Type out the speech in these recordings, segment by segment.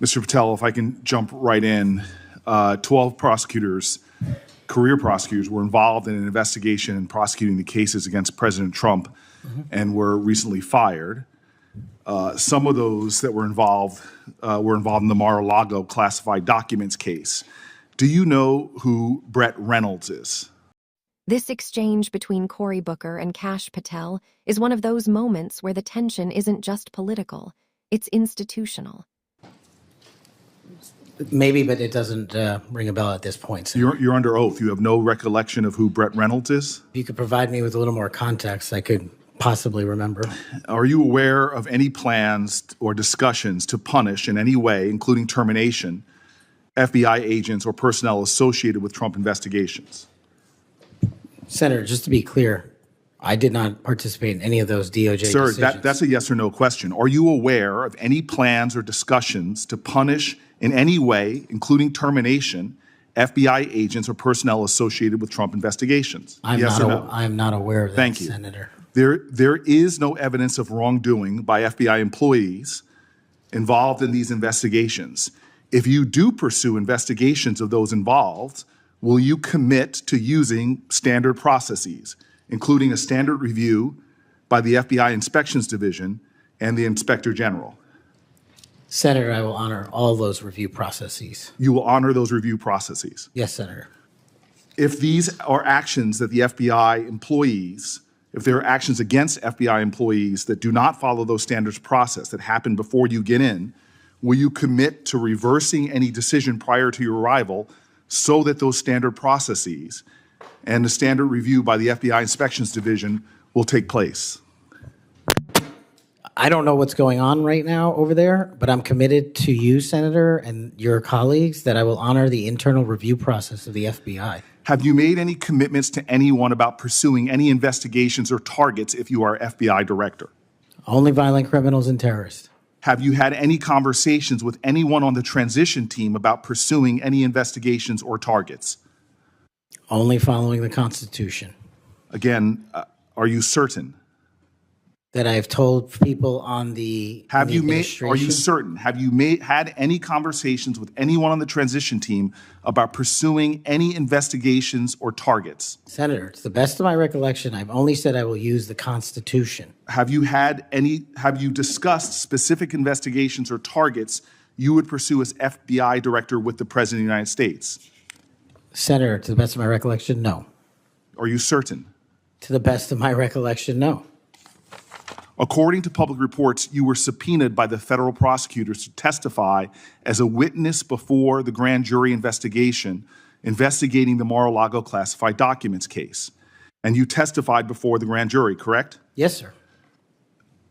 Mr. Patel, if I can jump right in, 12 prosecutors, career prosecutors, were involved in an investigation and prosecuting the cases against President Trump and were recently fired. Some of those that were involved in the Mar-a-Lago classified documents case. Do you know who Brett Reynolds is? This exchange between Cory Booker and Kash Patel is one of those moments where the tension isn't just political, it's institutional. Maybe, but it doesn't ring a bell at this point. So You're under oath. You have no recollection of who Brett Reynolds is? if you could provide me with a little more context, I could possibly remember. Are you aware of any plans or discussions to punish in any way, including termination, FBI agents or personnel associated with Trump investigations? Senator, just to be clear, I did not participate in any of those DOJ Sir, decisions. that's a yes or no question. Are you aware of any plans or discussions to punish in any way, including termination, FBI agents or personnel associated with Trump investigations? Yes or no? I'm not aware of that, Thank you. Senator. There is no evidence of wrongdoing by FBI employees involved in these investigations. If you do pursue investigations of those involved, will you commit to using standard processes, including a standard review by the FBI Inspections Division and the Inspector General? Senator, I will honor all those review processes. You will honor those review processes. Yes, Senator. If these are actions that the FBI employees, if there are actions against FBI employees that do not follow those standards process that happen before you get in, will you commit to reversing any decision prior to your arrival so that those standard processes and the standard review by the FBI Inspections Division will take place? I don't know what's going on right now over there, but I'm committed to you, Senator, and your colleagues that I will honor the internal review process of the FBI. Have you made any commitments to anyone about pursuing any investigations or targets if you are FBI director? Only violent criminals and terrorists. Have you had any conversations with anyone on the transition team about pursuing any investigations or targets? Only following the Constitution. Again, are you certain? That I have told people on the Are you administration. certain? Have you had any conversations with anyone on the transition team about pursuing any investigations or targets? Senator, to the best of my recollection, I've only said I will use the Constitution. Have you discussed specific investigations or targets you would pursue as FBI director with the President of the United States? Senator, to the best of my recollection, no. Are you certain? To the best of my recollection, no. According to public reports, you were subpoenaed by the federal prosecutors to testify as a witness before the grand jury investigation investigating the Mar-a-Lago classified documents case. And you testified before the grand jury, correct? Yes, sir.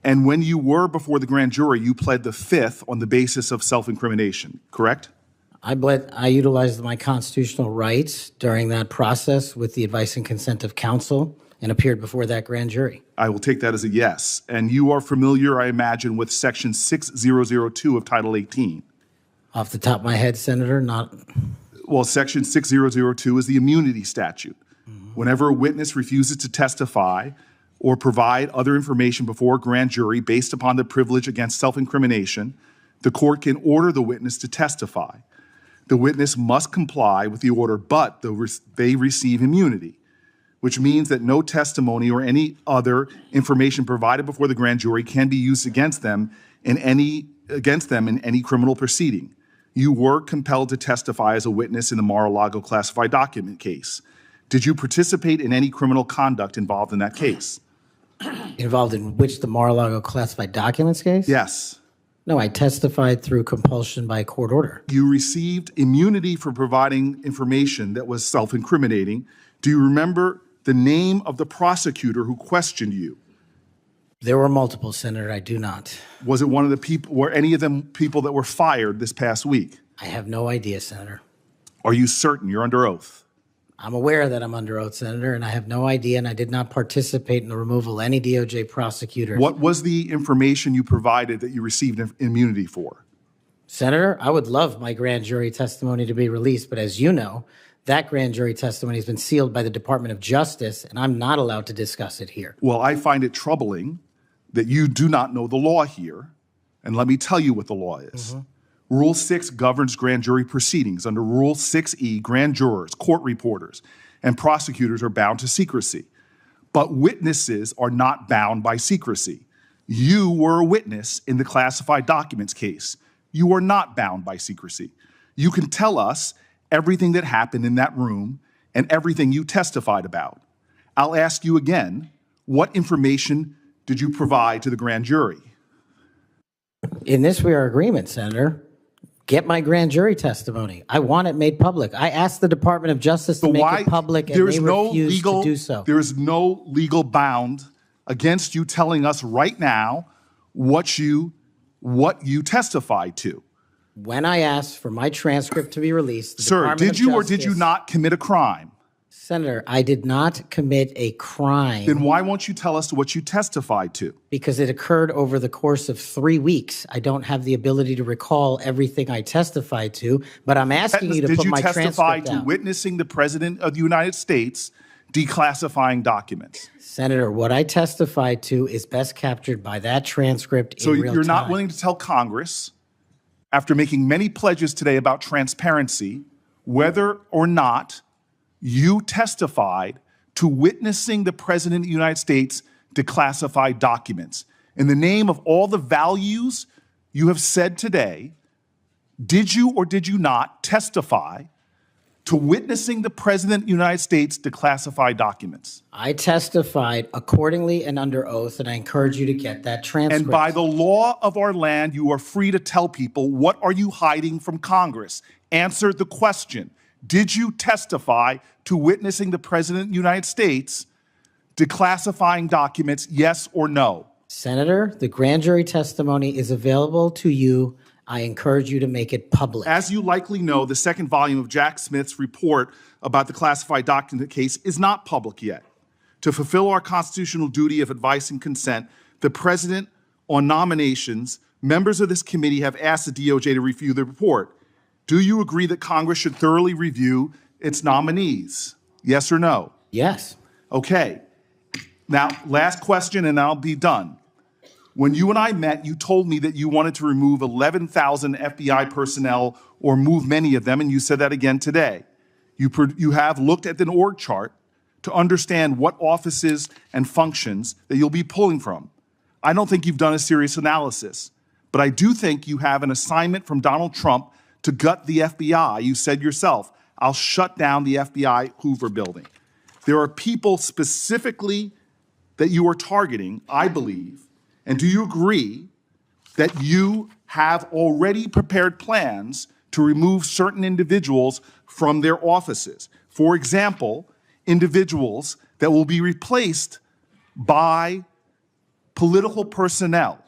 And when you were before the grand jury, you pled the fifth on the basis of self-incrimination, correct? I utilized my constitutional rights during that process with the advice and consent of counsel and appeared before that grand jury. I will take that as a yes. And you are familiar, I imagine, with Section 6002 of Title 18. Off the top of my head, Senator, not. Well, Section 6002 is the immunity statute. Whenever a witness refuses to testify or provide other information before a grand jury based upon the privilege against self-incrimination, the court can order the witness to testify. The witness must comply with the order, but they receive immunity, which means that no testimony or any other information provided before the grand jury can be used against them in any criminal proceeding. You were compelled to testify as a witness in the Mar-a-Lago classified document case. Did you participate in any criminal conduct involved in that case? Involved in which, the Mar-a-Lago classified documents case? Yes. No, I testified through compulsion by court order. You received immunity for providing information that was self-incriminating. Do you remember the name of the prosecutor who questioned you? There were multiple, Senator. I do not. Was it one of the people, were any of them people that were fired this past week? I have no idea, Senator. Are you certain? You're under oath. I'm aware that I'm under oath, Senator, and I have no idea, and I did not participate in the removal of any DOJ prosecutors. What was the information you provided that you received immunity for? Senator, I would love my grand jury testimony to be released, but as you know, that grand jury testimony has been sealed by the Department of Justice, and I'm not allowed to discuss it here. Well, I find it troubling that you do not know the law here, and let me tell you what the law is. Rule 6 governs grand jury proceedings. Under Rule 6E, grand jurors, court reporters, and prosecutors are bound to secrecy. But witnesses are not bound by secrecy. You were a witness in the classified documents case. You are not bound by secrecy. You can tell us everything that happened in that room and everything you testified about. I'll ask you again, what information did you provide to the grand jury? In this, we are in agreement, Senator. Get my grand jury testimony. I want it made public. I asked the Department of Justice to make it public, and they refused to do so. There is no legal bound against you telling us right now what you testified to. When I asked for my transcript to be released, Sir, did you or did you not commit a crime? Senator, I did not commit a crime. Then why won't you tell us what you testified to? Because it occurred over the course of 3 weeks. I don't have the ability to recall everything I testified to, but I'm asking you to put my transcript out. Did you testify to witnessing the President of the United States declassifying documents? Senator, what I testified to is best captured by that transcript in real time. So you're not willing to tell Congress, after making many pledges today about transparency, whether or not you testified to witnessing the President of the United States declassify documents. In the name of all the values you have said today, did you or did you not testify to witnessing the President of the United States declassify documents? I testified accordingly and under oath, and I encourage you to get that transcript. And by the law of our land, you are free to tell people, what are you hiding from Congress? Answer the question. Did you testify to witnessing the President of the United States declassifying documents, yes or no? Senator, the grand jury testimony is available to you. I encourage you to make it public. As you likely know, the second volume of Jack Smith's report about the classified document case is not public yet. To fulfill our constitutional duty of advice and consent, the President, on nominations, members of this committee have asked the DOJ to review the report. Do you agree that Congress should thoroughly review its nominees? Yes or no? Yes. Okay. Now, last question and I'll be done. When you and I met, you told me that you wanted to remove 11,000 FBI personnel or move many of them, and you said that again today. You have looked at an org chart to understand what offices and functions that you'll be pulling from. I don't think you've done a serious analysis, but I do think you have an assignment from Donald Trump to gut the FBI. You said yourself, I'll shut down the FBI Hoover building. There are people specifically that you are targeting, I believe. And do you agree that you have already prepared plans to remove certain individuals from their offices? For example, individuals that will be replaced by political personnel.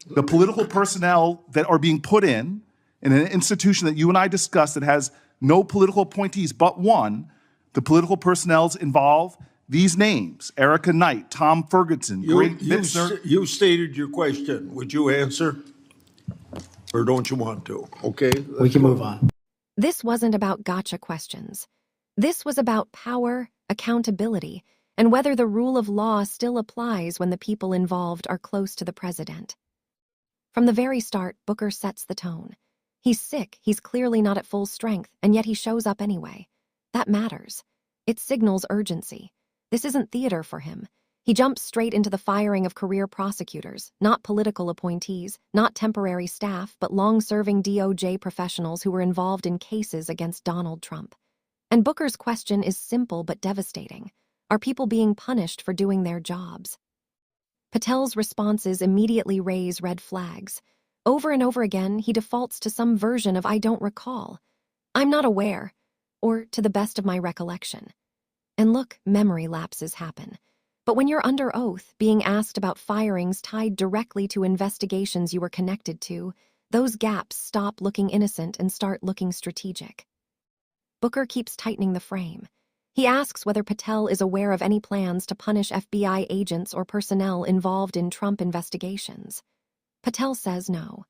The political personnel that are being put in an institution that you and I discussed that has no political appointees but one, the political personnel involve these names: Erica Knight, Tom Ferguson, Greg Bitzner. You stated your question. Would you answer? Or don't you want to? Okay. We can move on. This wasn't about gotcha questions. This was about power, accountability, and whether the rule of law still applies when the people involved are close to the president. From the very start, Booker sets the tone. He's sick, he's clearly not at full strength, and yet he shows up anyway. That matters. It signals urgency. This isn't theater for him. He jumps straight into the firing of career prosecutors, not political appointees, not temporary staff, but long-serving DOJ professionals who were involved in cases against Donald Trump. And Booker's question is simple but devastating. Are people being punished for doing their jobs? Patel's responses immediately raise red flags. Over and over again, he defaults to some version of "I don't recall," "I'm not aware," or "to the best of my recollection." And look, memory lapses happen. But when you're under oath, being asked about firings tied directly to investigations you were connected to, those gaps stop looking innocent and start looking strategic. Booker keeps tightening the frame. He asks whether Patel is aware of any plans to punish FBI agents or personnel involved in Trump investigations. Patel says no.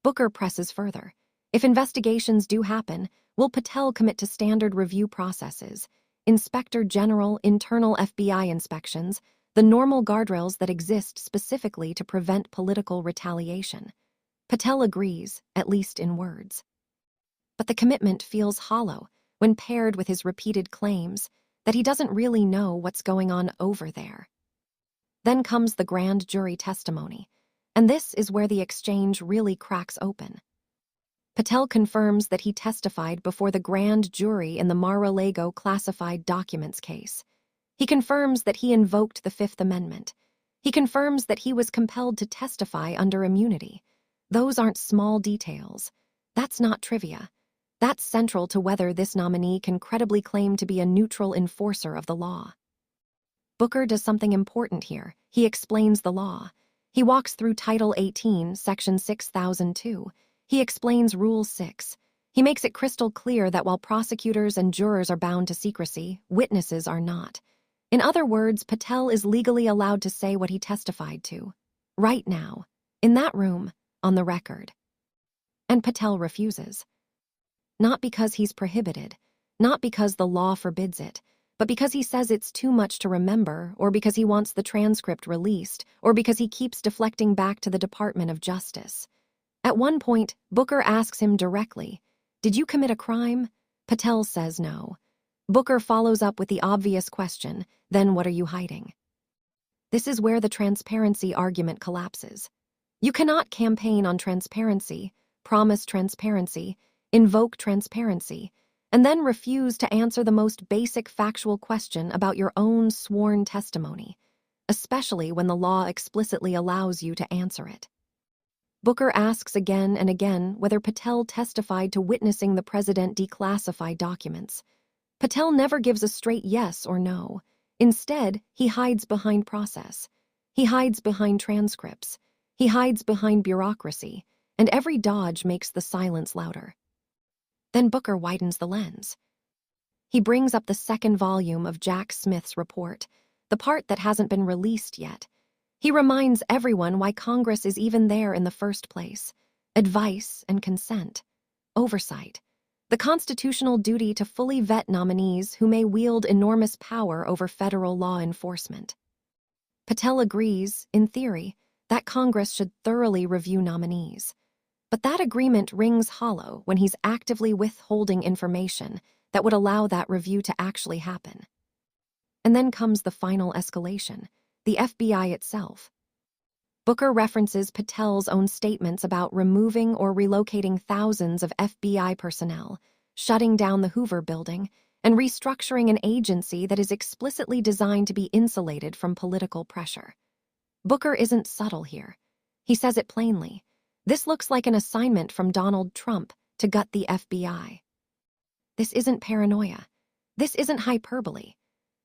Booker presses further. If investigations do happen, will Patel commit to standard review processes, Inspector General, internal FBI inspections, the normal guardrails that exist specifically to prevent political retaliation? Patel agrees, at least in words. But the commitment feels hollow when paired with his repeated claims that he doesn't really know what's going on over there. Then comes the grand jury testimony, and this is where the exchange really cracks open. Patel confirms that he testified before the grand jury in the Mar-a-Lago classified documents case. He confirms that he invoked the Fifth Amendment. He confirms that he was compelled to testify under immunity. Those aren't small details. That's not trivia. That's central to whether this nominee can credibly claim to be a neutral enforcer of the law. Booker does something important here. He explains the law. He walks through Title 18, Section 6002. He explains Rule 6. He makes it crystal clear that while prosecutors and jurors are bound to secrecy, witnesses are not. In other words, Patel is legally allowed to say what he testified to. Right now, in that room, on the record. And Patel refuses. Not because he's prohibited, not because the law forbids it, but because he says it's too much to remember, or because he wants the transcript released, or because he keeps deflecting back to the Department of Justice. At one point, Booker asks him directly, "Did you commit a crime?" Patel says no. Booker follows up with the obvious question, "Then what are you hiding?" This is where the transparency argument collapses. You cannot campaign on transparency, promise transparency, invoke transparency, and then refuse to answer the most basic factual question about your own sworn testimony, especially when the law explicitly allows you to answer it. Booker asks again and again whether Patel testified to witnessing the president declassify documents. Patel never gives a straight yes or no. Instead, he hides behind process. He hides behind transcripts. He hides behind bureaucracy, and every dodge makes the silence louder. Then Booker widens the lens. He brings up the second volume of Jack Smith's report, the part that hasn't been released yet. He reminds everyone why Congress is even there in the first place: advice and consent, oversight, the constitutional duty to fully vet nominees who may wield enormous power over federal law enforcement. Patel agrees, in theory, that Congress should thoroughly review nominees. But that agreement rings hollow when he's actively withholding information that would allow that review to actually happen. And then comes the final escalation: the FBI itself. Booker references Patel's own statements about removing or relocating thousands of FBI personnel, shutting down the Hoover Building, and restructuring an agency that is explicitly designed to be insulated from political pressure. Booker isn't subtle here. He says it plainly. This looks like an assignment from Donald Trump to gut the FBI. This isn't paranoia. This isn't hyperbole.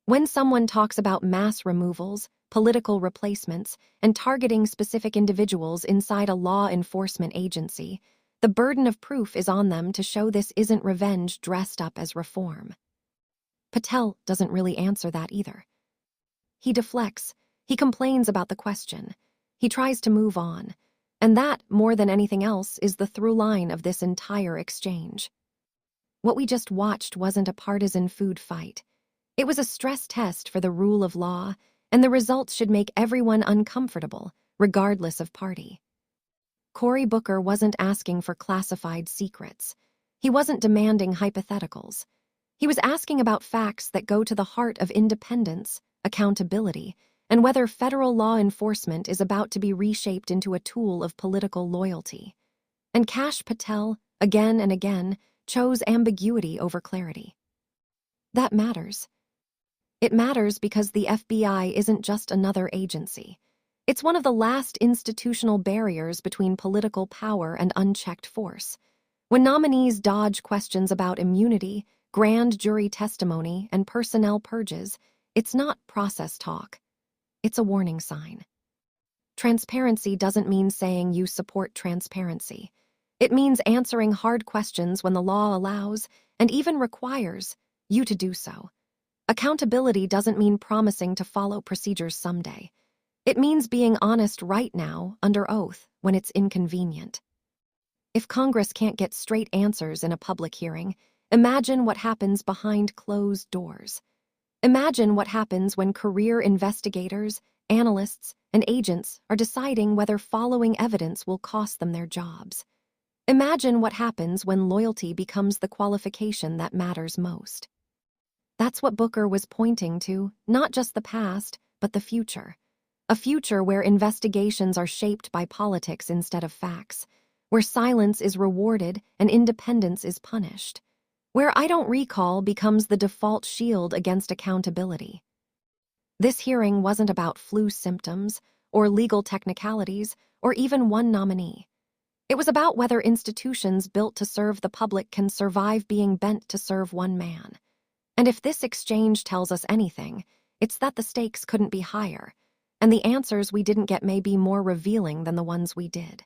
When someone talks about mass removals, political replacements, and targeting specific individuals inside a law enforcement agency, the burden of proof is on them to show this isn't revenge dressed up as reform. Patel doesn't really answer that either. He deflects. He complains about the question. He tries to move on. And that, more than anything else, is the through line of this entire exchange. What we just watched wasn't a partisan food fight. It was a stress test for the rule of law, and the results should make everyone uncomfortable, regardless of party. Cory Booker wasn't asking for classified secrets. He wasn't demanding hypotheticals. He was asking about facts that go to the heart of independence, accountability, and whether federal law enforcement is about to be reshaped into a tool of political loyalty. And Kash Patel, again and again, chose ambiguity over clarity. That matters. It matters because the FBI isn't just another agency. It's one of the last institutional barriers between political power and unchecked force. When nominees dodge questions about immunity, grand jury testimony, and personnel purges, it's not process talk. It's a warning sign. Transparency doesn't mean saying you support transparency. It means answering hard questions when the law allows, and even requires, you to do so. Accountability doesn't mean promising to follow procedures someday. It means being honest right now, under oath, when it's inconvenient. If Congress can't get straight answers in a public hearing, imagine what happens behind closed doors. Imagine what happens when career investigators, analysts, and agents are deciding whether following evidence will cost them their jobs. Imagine what happens when loyalty becomes the qualification that matters most. That's what Booker was pointing to, not just the past, but the future. A future where investigations are shaped by politics instead of facts, where silence is rewarded and independence is punished, where "I don't recall" becomes the default shield against accountability. This hearing wasn't about flu symptoms, or legal technicalities, or even one nominee. It was about whether institutions built to serve the public can survive being bent to serve one man. And if this exchange tells us anything, it's that the stakes couldn't be higher, and the answers we didn't get may be more revealing than the ones we did.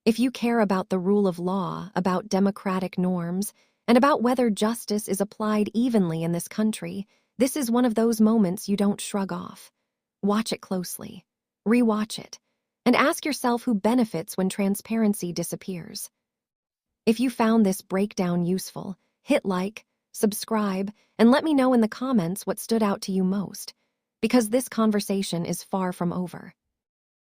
If you care about the rule of law, about democratic norms, and about whether justice is applied evenly in this country, this is one of those moments you don't shrug off. Watch it closely, rewatch it, and ask yourself who benefits when transparency disappears. If you found this breakdown useful, hit like, subscribe, and let me know in the comments what stood out to you most, because this conversation is far from over.